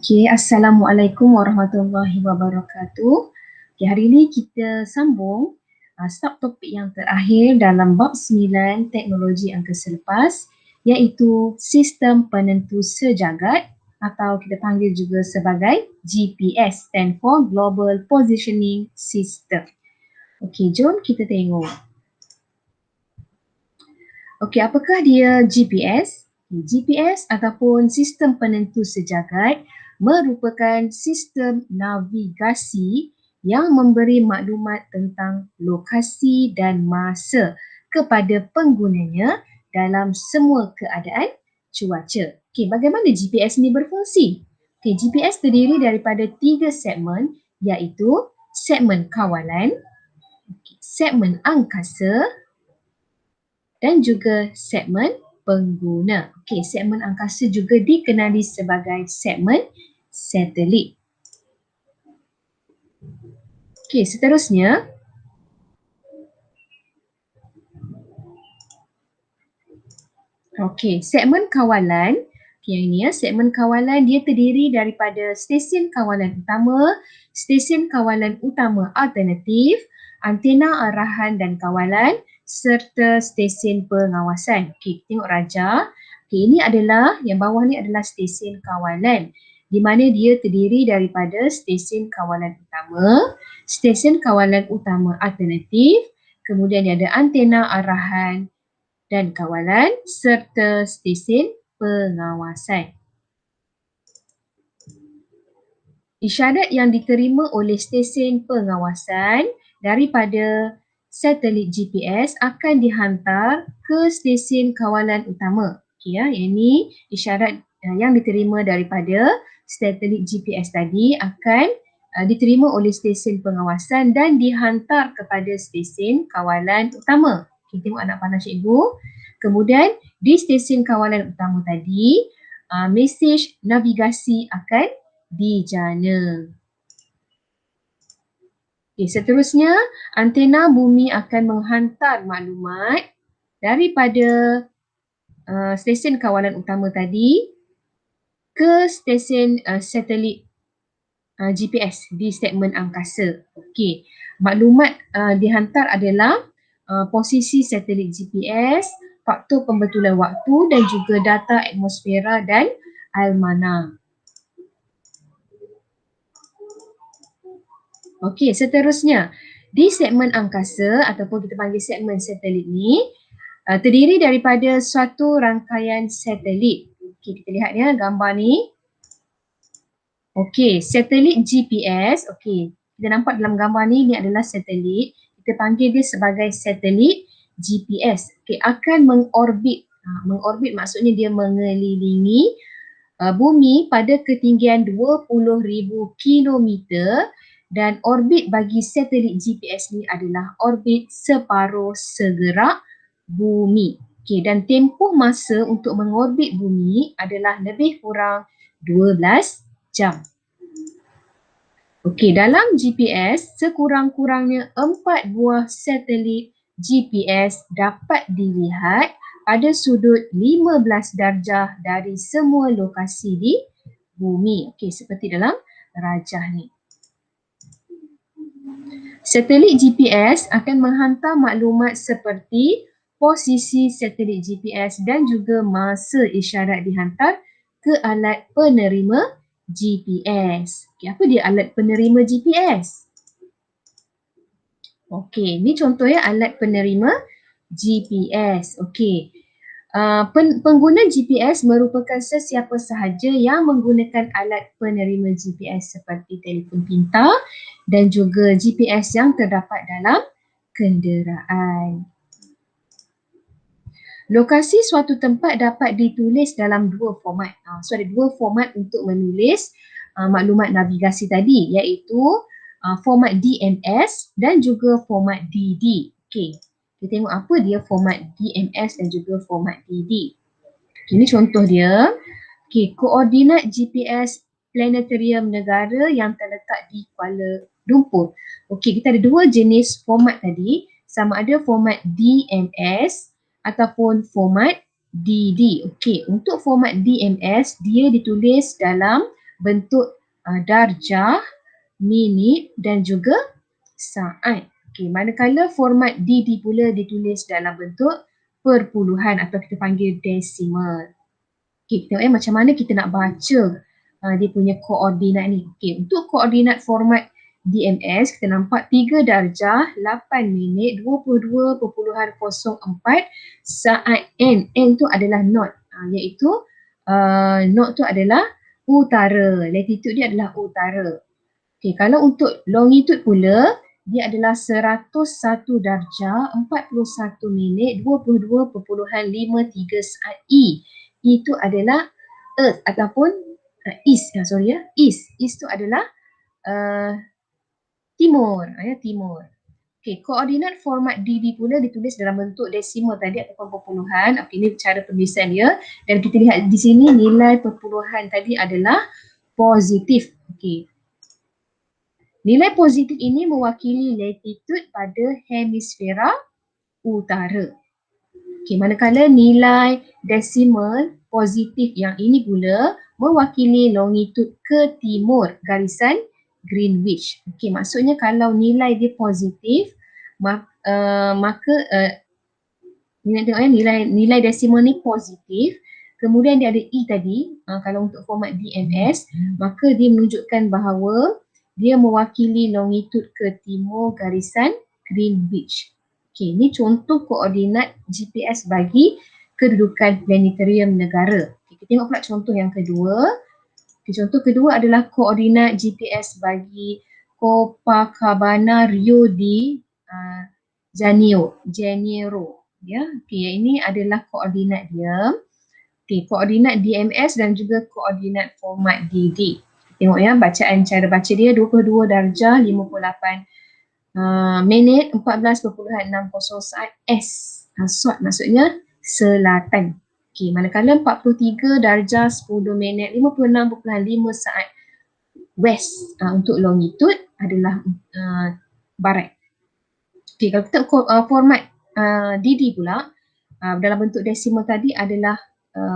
Okay, Assalamualaikum warahmatullahi wabarakatuh. Okay, hari ini kita sambung subtopik yang terakhir dalam bab 9 teknologi angka selepas, iaitu sistem penentu sejagat atau kita panggil juga sebagai GPS, stand for Global Positioning System. Okay, jom kita tengok. Okay, apakah dia GPS? GPS ataupun sistem penentu sejagat merupakan sistem navigasi yang memberi maklumat tentang lokasi dan masa kepada penggunanya dalam semua keadaan cuaca. Okey, bagaimana GPS ni berfungsi? Okey, GPS terdiri daripada 3 segmen, iaitu segmen kawalan, segmen angkasa dan juga segmen pengguna. Okey, segmen angkasa juga dikenali sebagai segmen satelit. Okey, seterusnya segmen kawalan. Yang ini segmen kawalan dia terdiri daripada stesen kawalan utama alternatif, antena arahan dan kawalan serta stesen pengawasan. Okey, tengok Raja. Okey, ini adalah yang bawah ni adalah stesen kawalan, di mana dia terdiri daripada stesen kawalan utama alternatif, kemudian ada antena arahan dan kawalan serta stesen pengawasan. Isyarat yang diterima oleh stesen pengawasan daripada satelit GPS akan dihantar ke stesen kawalan utama. Okey ya, ini isyarat yang diterima daripada satelit GPS tadi akan diterima oleh stesen pengawasan dan dihantar kepada stesen kawalan utama. Okey, tengok anak panah cikgu. Kemudian di stesen kawalan utama tadi, mesej navigasi akan dijana. Okay, seterusnya, antena bumi akan menghantar maklumat daripada stesen kawalan utama tadi ke stesen satelit GPS di segmen angkasa. Okey, maklumat dihantar adalah posisi satelit GPS, faktor pembetulan waktu dan juga data atmosfera dan almana. Okey, seterusnya di segmen angkasa ataupun kita panggil segmen satelit ni terdiri daripada suatu rangkaian satelit. Okey, kita lihat ya gambar ni. Okey, satelit GPS. Okey, kita nampak dalam gambar ni adalah satelit. Kita panggil dia sebagai satelit GPS. Okey, akan mengorbit. Mengorbit maksudnya dia mengelilingi bumi pada ketinggian 20,000 kilometer. Dan orbit bagi satelit GPS ni adalah orbit separuh segerak bumi. Okey, dan tempoh masa untuk mengorbit bumi adalah lebih kurang 12 jam. Okey, dalam GPS sekurang-kurangnya 4 buah satelit GPS dapat dilihat pada sudut 15 darjah dari semua lokasi di bumi. Okey, seperti dalam rajah ni. Satelit GPS akan menghantar maklumat seperti posisi satelit GPS dan juga masa isyarat dihantar ke alat penerima GPS. Okay, apa dia alat penerima GPS? Okey, ni contoh ya alat penerima GPS. Okey. Pengguna GPS merupakan sesiapa sahaja yang menggunakan alat penerima GPS seperti telefon pintar dan juga GPS yang terdapat dalam kenderaan. Lokasi suatu tempat dapat ditulis dalam dua format. So ada dua format untuk menulis maklumat navigasi tadi, iaitu format DMS dan juga format DD. Okey. Kita tengok apa dia format DMS dan juga format DD. Ini contoh dia. Okey, koordinat GPS planetarium negara yang terletak di Kuala Lumpur. Okey, kita ada dua jenis format tadi, sama ada format DMS ataupun format DD. Okey, untuk format DMS dia ditulis dalam bentuk darjah, minit dan juga saat. Okey, manakala format DD pula ditulis dalam bentuk perpuluhan atau kita panggil desimal. Okey, tengok macam mana kita nak baca dia punya koordinat ni. Okey, untuk koordinat format DMS kita nampak 3 darjah, 8 minit, 22.04 saat N. N tu adalah north, iaitu north tu adalah utara. Latitude dia adalah utara. Okey, kalau untuk longitude pula dia adalah 101 darjah, 41 minit, 22.53 saat E. Itu adalah Earth ataupun East. East. East tu adalah timur. Timur. Okey, koordinat format DD pula ditulis dalam bentuk desimal tadi ataupun perpuluhan. Okey, ini cara penulisan dia. Dan kita lihat di sini nilai perpuluhan tadi adalah positif. Okey. Nilai positif ini mewakili latitude pada hemisfera utara. Okey, manakala nilai desimal positif yang ini pula mewakili longitude ke timur garisan Greenwich. Okey, maksudnya kalau nilai dia positif maka tengok nilai desimal ni positif, kemudian dia ada E tadi, kalau untuk format DMS maka dia menunjukkan bahawa dia mewakili longitude ke timur garisan Greenwich. Okey, ini contoh koordinat GPS bagi kedudukan planetarium negara. Okay, kita tengok pula contoh yang kedua. Okay, contoh kedua adalah koordinat GPS bagi Copacabana Rio de Janeiro. Ya, okay, ini adalah koordinat dia. Okay, koordinat DMS dan juga koordinat format DD. Tengok ya, cara baca dia 22 darjah 58 minit 14.60 saat S. South maksudnya selatan. Okey, manakala 43 darjah 10 minit 56.5 saat West. Untuk longitude adalah barat. Okey, kalau kita format DD pula dalam bentuk desimal tadi adalah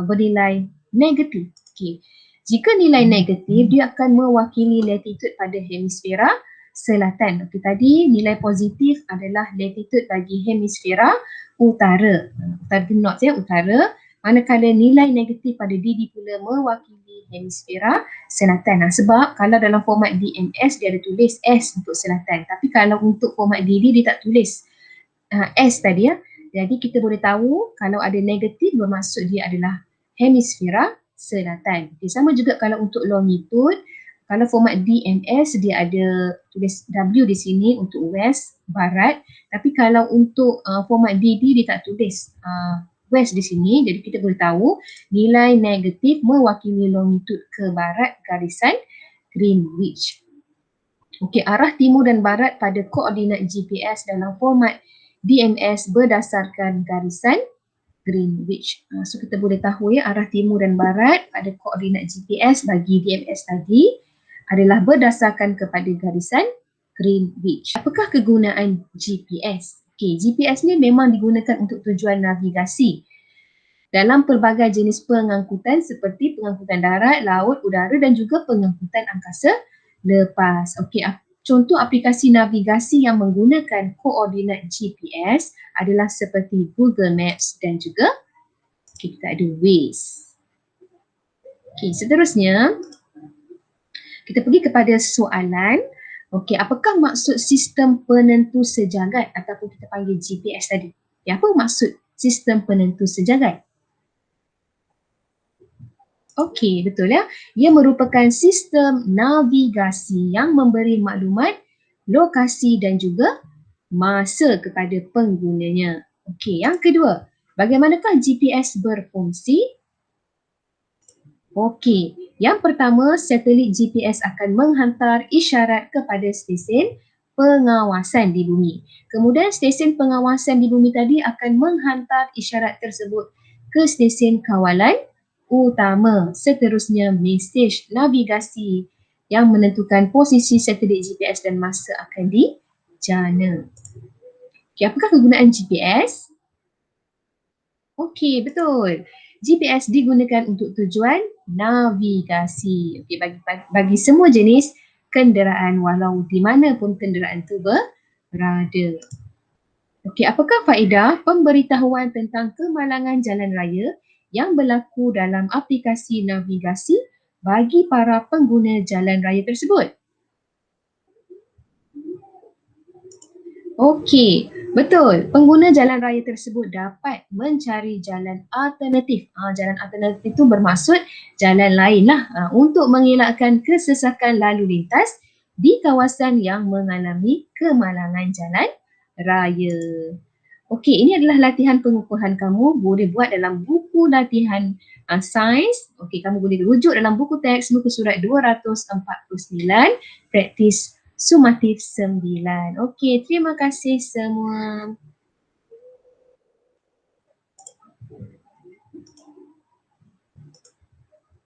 bernilai negatif. Okey. Jika nilai negatif, dia akan mewakili latitude pada hemisfera selatan. Okey, tadi nilai positif adalah latitude bagi hemisfera utara. Utara. Manakala nilai negatif pada DD pula mewakili hemisfera selatan. Sebab kalau dalam format DMS dia ada tulis S untuk selatan. Tapi kalau untuk format DD dia tak tulis S tadi ya. Jadi kita boleh tahu kalau ada negatif bermaksud dia adalah hemisfera selatan. Okay, sama juga kalau untuk longitude, kalau format DMS dia ada tulis W di sini untuk west, barat. Tapi kalau untuk format DD dia tak tulis west di sini. Jadi kita boleh tahu nilai negatif mewakili longitude ke barat garisan Greenwich. Okey, arah timur dan barat pada koordinat GPS dalam format DMS berdasarkan garisan Greenwich. So kita boleh tahu ya arah timur dan barat pada koordinat GPS bagi DMS tadi adalah berdasarkan kepada garisan Greenwich. Apakah kegunaan GPS? Okey, GPS ni memang digunakan untuk tujuan navigasi dalam pelbagai jenis pengangkutan seperti pengangkutan darat, laut, udara dan juga pengangkutan angkasa lepas. Okey, contoh aplikasi navigasi yang menggunakan koordinat GPS adalah seperti Google Maps dan juga kita ada Waze. Okey, seterusnya kita pergi kepada soalan. Okey, apakah maksud sistem penentu sejagat ataupun kita panggil GPS tadi? Ya, apa maksud sistem penentu sejagat? Okey, betul ya. Ia merupakan sistem navigasi yang memberi maklumat lokasi dan juga masa kepada penggunanya. Okey, yang kedua, bagaimanakah GPS berfungsi? Okey, yang pertama, satelit GPS akan menghantar isyarat kepada stesen pengawasan di bumi. Kemudian stesen pengawasan di bumi tadi akan menghantar isyarat tersebut ke stesen kawalan utama. Seterusnya, mesej navigasi yang menentukan posisi satelit GPS dan masa akan dijana. Okey, apakah kegunaan GPS? Okey, betul. GPS digunakan untuk tujuan navigasi. Okey, bagi semua jenis kenderaan walau di mana pun kenderaan itu berada. Okey, apakah faedah pemberitahuan tentang kemalangan jalan raya yang berlaku dalam aplikasi navigasi bagi para pengguna jalan raya tersebut? Okey, betul. Pengguna jalan raya tersebut dapat mencari jalan alternatif. Jalan alternatif itu bermaksud jalan lain lah untuk mengelakkan kesesakan lalu lintas di kawasan yang mengalami kemalangan jalan raya. Okey, ini adalah latihan pengukuhan kamu. Boleh buat dalam buku latihan sains. Okey, kamu boleh rujuk dalam buku teks muka surat 249, praktis sumatif 9. Okey, terima kasih semua.